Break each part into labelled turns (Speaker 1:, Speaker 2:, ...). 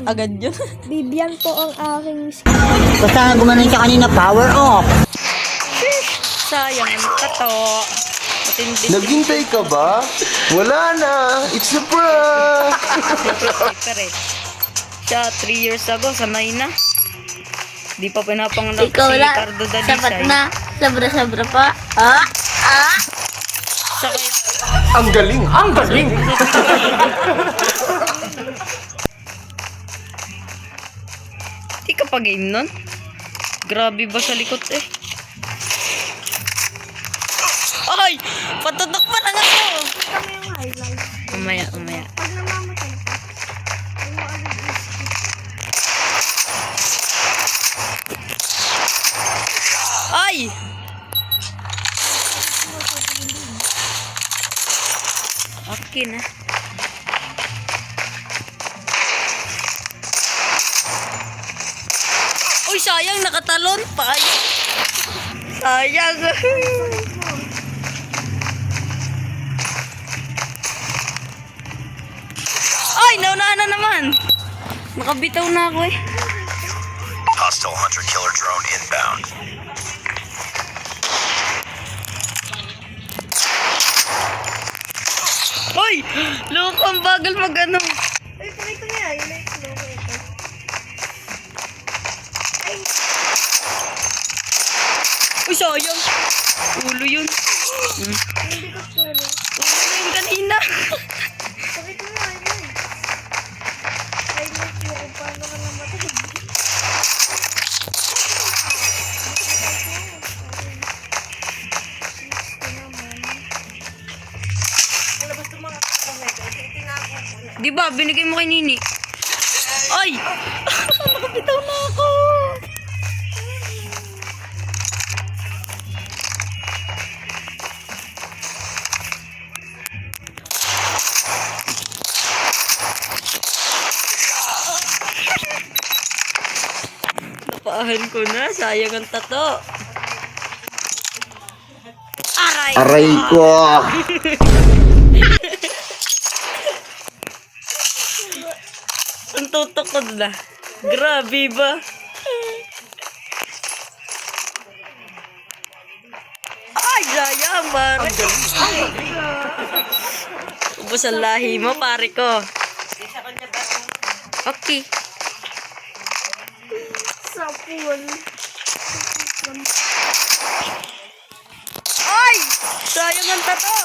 Speaker 1: Agad yun.
Speaker 2: Bibian po ang aking
Speaker 3: Basta gumanon siya kanina, power off.
Speaker 1: Sayang, ano ka to? Matindi.
Speaker 4: Naghintay ka ba? Wala na. It's a prank.
Speaker 1: Pero siya, 3 years ago, sanay na. Di pa pinapanganak
Speaker 3: Ikaw
Speaker 1: si
Speaker 3: lang,
Speaker 1: Cardo Dalisay.
Speaker 3: sapat na. Sobra-sobra pa. Ah, ah.
Speaker 1: Sakit.
Speaker 4: Ang galing. Ang galing.
Speaker 1: Di ka pa game nun? Grabe ba sa likod eh? Ay! Patutok pa lang ako!
Speaker 2: kami yung highlight.
Speaker 1: Umaya, umaya.
Speaker 2: Pag namamatay ka, ay mo agad
Speaker 1: Ay! Okay na. Uy, sayang, nakatalon pa. Ay. Sayang. Ay, naunahan na naman. Nakabitaw na ako eh.
Speaker 5: Hostile hunter-killer drone inbound.
Speaker 1: Uy! Loko, ang bagal mag-ano.
Speaker 2: Ay, pakita niya. Yung like logo ito.
Speaker 1: Uy, sayang. Ulo yun.
Speaker 2: Hindi ko pwede.
Speaker 1: Ulo na yung kanina.
Speaker 2: Pakita mo highlight. Highlight mo kung paano ka namatay.
Speaker 1: Di ba, binigay mo kay Nini? Ay! Nakabitaw na ako. Napaahan ko na. Sayang ang tato. Aray!
Speaker 4: Aray ko.
Speaker 1: Ang tutok ko na. Grabe ba? Ay, sayang, pare. Ubus ang lahi mo, pare ko. Okay.
Speaker 2: Sa pool.
Speaker 1: Ay! Sayang ang tato.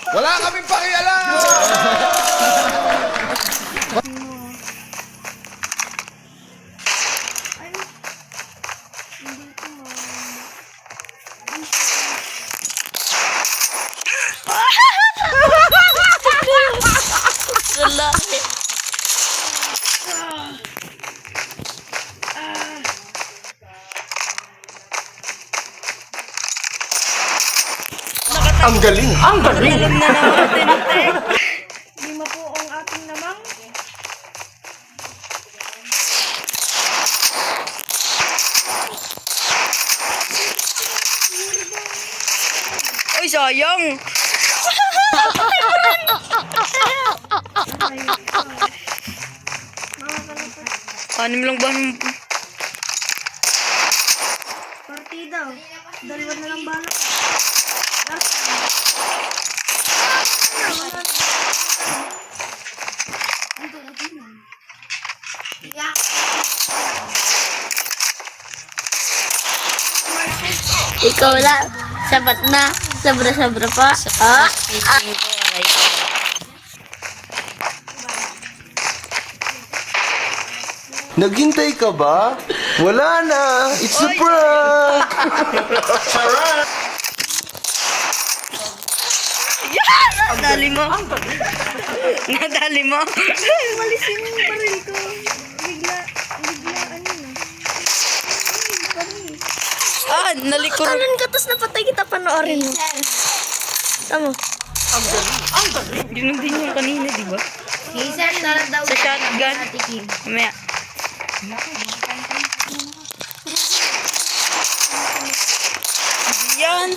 Speaker 4: Wala kaming pakialam.
Speaker 2: Ay, hindi ko
Speaker 1: Wala.
Speaker 4: Ang galing. Ang galing.
Speaker 1: Alam na naman tinute.
Speaker 2: Lima po ang ating namang.
Speaker 1: Uy, sayang. Anim lang ba?
Speaker 2: Partida. Dalawa na lang balak.
Speaker 3: Ikaw lang, sapat na. Sobra-sobra pa. Ah, ah.
Speaker 4: Naghintay ka ba? Wala na. It's a prank.
Speaker 1: Yan! Nadali mo. Nadali mo.
Speaker 2: Malisin yung baril ko. Bigla, ano na.
Speaker 1: Ah, nalikor.
Speaker 2: Kanan ka, tapos napatay kita, panoorin mo. Tama.
Speaker 1: Yun din yung kanina, di ba?
Speaker 3: Caesar, sarap daw.
Speaker 1: Sa shotgun. Mamaya. Yan.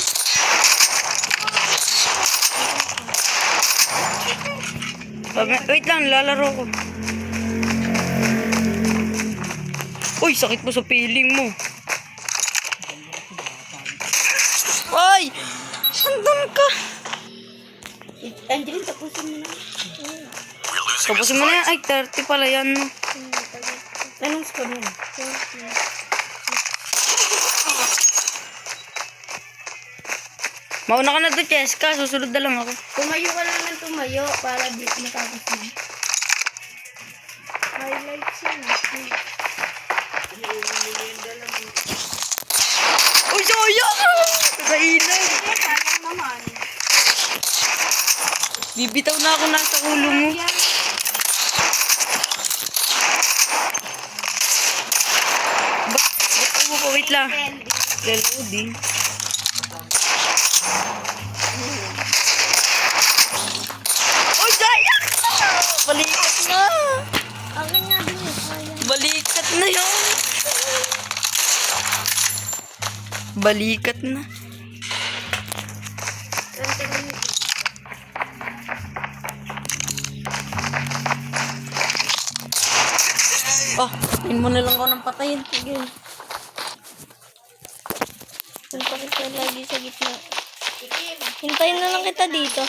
Speaker 1: Wait lang, lalaro ko. Uy, sakit mo sa piling mo. Ay! Andun ka.
Speaker 3: Angelina, tapusin mo na.
Speaker 5: We're losing this
Speaker 1: Tapusin mo na yan.
Speaker 5: fight.
Speaker 1: Ay, 30 pala yan. No?
Speaker 3: Anong score mo?
Speaker 1: Mauna ka na doon, Cheska. Susunod na lang ako.
Speaker 3: Tumayo ka lang ng tumayo para di matapos na.
Speaker 2: Highlights yun.
Speaker 1: Uy, sayang! Kakainay.
Speaker 3: Sayang naman.
Speaker 1: Bibitaw na ako nasa ulo mo. Ba't mo pa? Wait lang. Reloading. Uy, sayang! Balikat na!
Speaker 2: Akin nga din yun. Sayang.
Speaker 1: Balikat na yun! Balikat na. Oh, yun mo na lang ako ng patayin.
Speaker 3: Sige. Punta kita lagi sa gitna. Hintayin na lang kita dito.